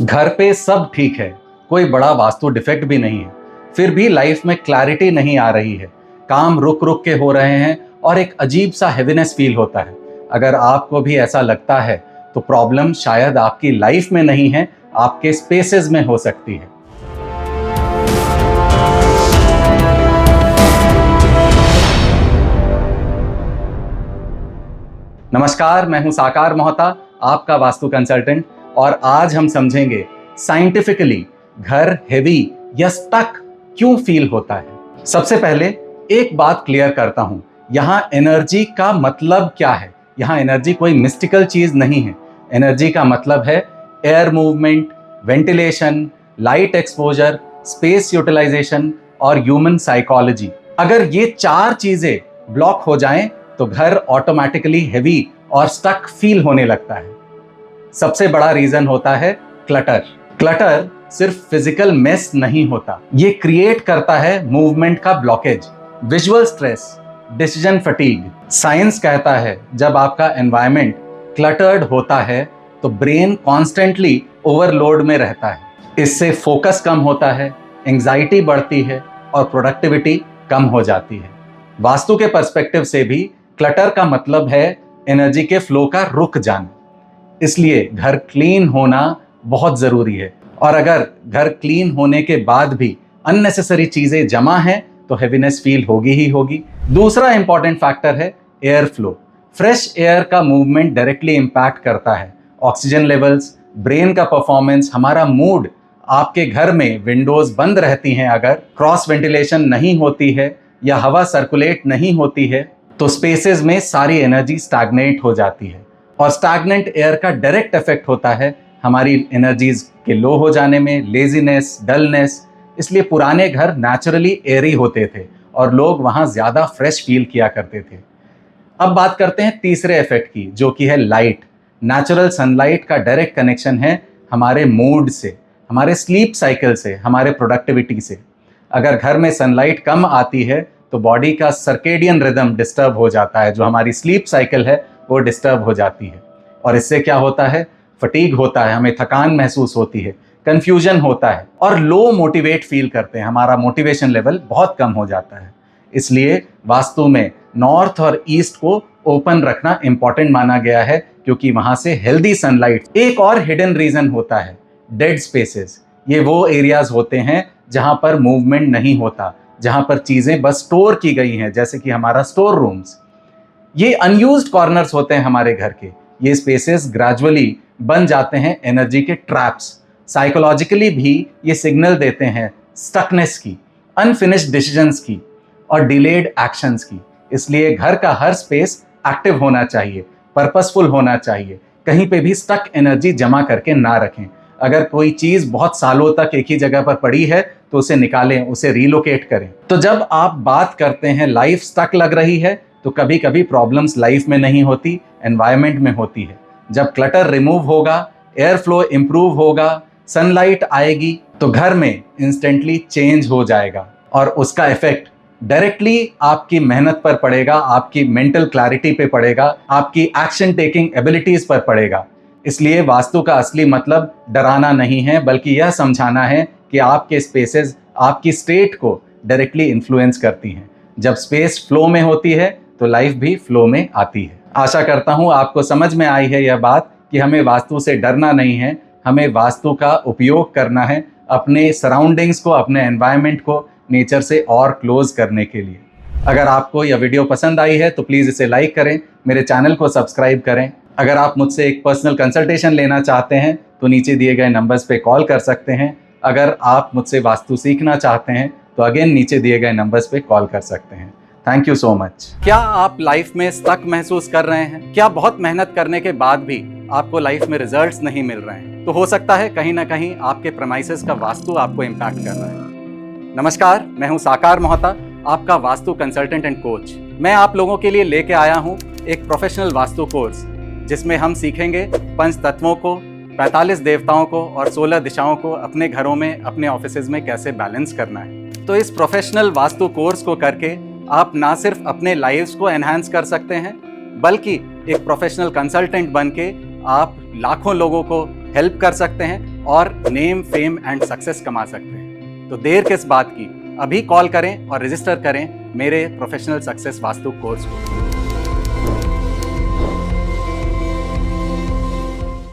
घर पे सब ठीक है, कोई बड़ा वास्तु डिफेक्ट भी नहीं है, फिर भी लाइफ में क्लैरिटी नहीं आ रही है, काम रुक रुक के हो रहे हैं और एक अजीब सा हेवीनेस फील होता है। अगर आपको भी ऐसा लगता है तो प्रॉब्लम शायद आपकी लाइफ में नहीं है, आपके स्पेसेस में हो सकती है। नमस्कार, मैं हूं साकार मोहता, आपका वास्तु कंसल्टेंट, और आज हम समझेंगे साइंटिफिकली घर हेवी या स्टक क्यों फील होता है। सबसे पहले एक बात क्लियर करता हूं, यहां एनर्जी का मतलब क्या है। यहां एनर्जी कोई मिस्टिकल चीज नहीं है। एनर्जी का मतलब है air movement, ventilation, light exposure, space utilization और ह्यूमन साइकोलॉजी। अगर ये चार चीजें ब्लॉक हो जाएं तो घर ऑटोमेटिकली हेवी और स्टक फील होने लगता है। सबसे बड़ा रीजन होता है क्लटर। क्लटर सिर्फ फिजिकल मेस नहीं होता, ये क्रिएट करता है मूवमेंट का blockage, visual stress, decision fatigue. Science कहता है जब आपका एनवायरनमेंट क्लटर्ड होता है तो ब्रेन कॉन्स्टेंटली ओवरलोड में रहता है। इससे फोकस कम होता है, एंजाइटी बढ़ती है और प्रोडक्टिविटी कम हो जाती है। वास्तु के पर्सपेक्टिव से भी क्लटर का मतलब है एनर्जी के फ्लो का रुक जाना। इसलिए घर क्लीन होना बहुत जरूरी है, और अगर घर क्लीन होने के बाद भी अननेसेसरी चीजें जमा हैं तो हेवीनेस फील होगी ही होगी। दूसरा इंपॉर्टेंट फैक्टर है एयर फ्लो। फ्रेश एयर का मूवमेंट डायरेक्टली इंपैक्ट करता है ऑक्सीजन लेवल्स, ब्रेन का परफॉर्मेंस, हमारा मूड। आपके घर में विंडोज बंद रहती हैं, अगर क्रॉस वेंटिलेशन नहीं होती है या हवा सर्कुलेट नहीं होती है तो स्पेसेस में सारी एनर्जी स्टैग्नेट हो जाती है, और स्टैग्नेंट एयर का डायरेक्ट इफेक्ट होता है हमारी एनर्जीज के लो हो जाने में, लेजीनेस, डलनेस। इसलिए पुराने घर नेचुरली एयरी होते थे और लोग वहां ज्यादा फ्रेश फील किया करते थे। अब बात करते हैं तीसरे इफेक्ट की, जो कि है लाइट। नेचुरल सनलाइट का डायरेक्ट कनेक्शन है हमारे मूड से, हमारे स्लीप साइकिल से, हमारे प्रोडक्टिविटी से। अगर घर में सनलाइट कम आती है तो बॉडी का सर्केडियन रिदम डिस्टर्ब हो जाता है, जो हमारी स्लीप साइकिल है वो डिस्टर्ब हो जाती है, और इससे क्या होता है, फटीग होता है, हमें थकान महसूस होती है, कंफ्यूजन होता है और लो मोटिवेट फील करते हैं, हमारा मोटिवेशन लेवल बहुत कम हो जाता है। इसलिए वास्तु में नॉर्थ और ईस्ट को ओपन रखना इंपॉर्टेंट माना गया है, क्योंकि वहां से हेल्दी सनलाइट। एक और हिडन रीजन होता है डेड स्पेसेस। ये वो एरियाज होते हैं जहां पर मूवमेंट नहीं होता, जहां पर चीजें बस स्टोर की गई हैं, जैसे कि हमारा स्टोर रूम्स। ये अनयूज्ड कॉर्नर्स होते हैं हमारे घर के। ये स्पेसेस ग्रेजुअली बन जाते हैं एनर्जी के ट्रैप्स। साइकोलॉजिकली भी ये सिग्नल देते हैं स्टकनेस की, अनफिनिश्ड डिसीजंस की और डिलेड एक्शंस की। इसलिए घर का हर स्पेस एक्टिव होना चाहिए, पर्पसफुल होना चाहिए, कहीं पे भी स्टक एनर्जी जमा करके ना रखें। अगर कोई चीज बहुत सालों तक एक ही जगह पर पड़ी है तो उसे निकालें, उसे रिलोकेट करें। तो जब आप बात करते हैं लाइफ स्टक लग रही है तो कभी कभी प्रॉब्लम्स लाइफ में नहीं होती, एनवायरनमेंट में होती है। जब क्लटर रिमूव होगा, एयर फ्लो इंप्रूव होगा, सनलाइट आएगी तो घर में इंस्टेंटली चेंज हो जाएगा, और उसका इफेक्ट डायरेक्टली आपकी मेहनत पर पड़ेगा, आपकी मेंटल क्लैरिटी पे पड़ेगा, आपकी एक्शन टेकिंग एबिलिटीज पर पड़ेगा। इसलिए वास्तु का असली मतलब डराना नहीं है, बल्कि यह समझाना है कि आपके स्पेसेस आपकी स्टेट को डायरेक्टली इन्फ्लुएंस करती हैं। जब स्पेस फ्लो में होती है तो लाइफ भी फ्लो में आती है। आशा करता हूँ आपको समझ में आई है यह बात कि हमें वास्तु से डरना नहीं है, हमें वास्तु का उपयोग करना है अपने सराउंडिंग्स को, अपने एनवायरनमेंट को नेचर से और क्लोज करने के लिए। अगर आपको यह वीडियो पसंद आई है तो प्लीज़ इसे लाइक करें, मेरे चैनल को सब्सक्राइब करें। अगर आप मुझसे एक पर्सनल कंसल्टेशन लेना चाहते हैं तो नीचे दिए गए नंबर्स पे कॉल कर सकते हैं। अगर आप मुझसे वास्तु सीखना चाहते हैं तो अगेन नीचे दिए गए नंबर्स पे कॉल कर सकते हैं। Thank you so much. क्या आप लाइफ में स्टक महसूस कर रहे हैं? क्या बहुत मेहनत करने के बाद भी आपको लाइफ में रिजल्ट्स नहीं मिल रहे हैं? तो हो सकता है कहीं ना कहीं आपके प्रेमाइसेस का वास्तु आपको इम्पैक्ट कर रहा है। नमस्कार, मैं हूं साकार मोहता, आपका वास्तु कंसल्टेंट एंड कोच। मैं आप लोगों के लिए लेके आया हूं एक प्रोफेशनल वास्तु कोर्स, जिसमें हम सीखेंगे पंच तत्वों को, 45 देवताओं को और 16 दिशाओं को अपने घरों में, अपने ऑफिसेज में कैसे बैलेंस करना है। तो इस प्रोफेशनल वास्तु कोर्स को करके आप ना सिर्फ अपने लाइव्स को एनहांस कर सकते हैं, बल्कि एक प्रोफेशनल कंसल्टेंट बन के आप लाखों लोगों को हेल्प कर सकते हैं और नेम, फेम एंड सक्सेस कमा सकते हैं। तो देर किस बात की, अभी कॉल करें और रजिस्टर करें मेरे प्रोफेशनल सक्सेस वास्तु कोर्स को।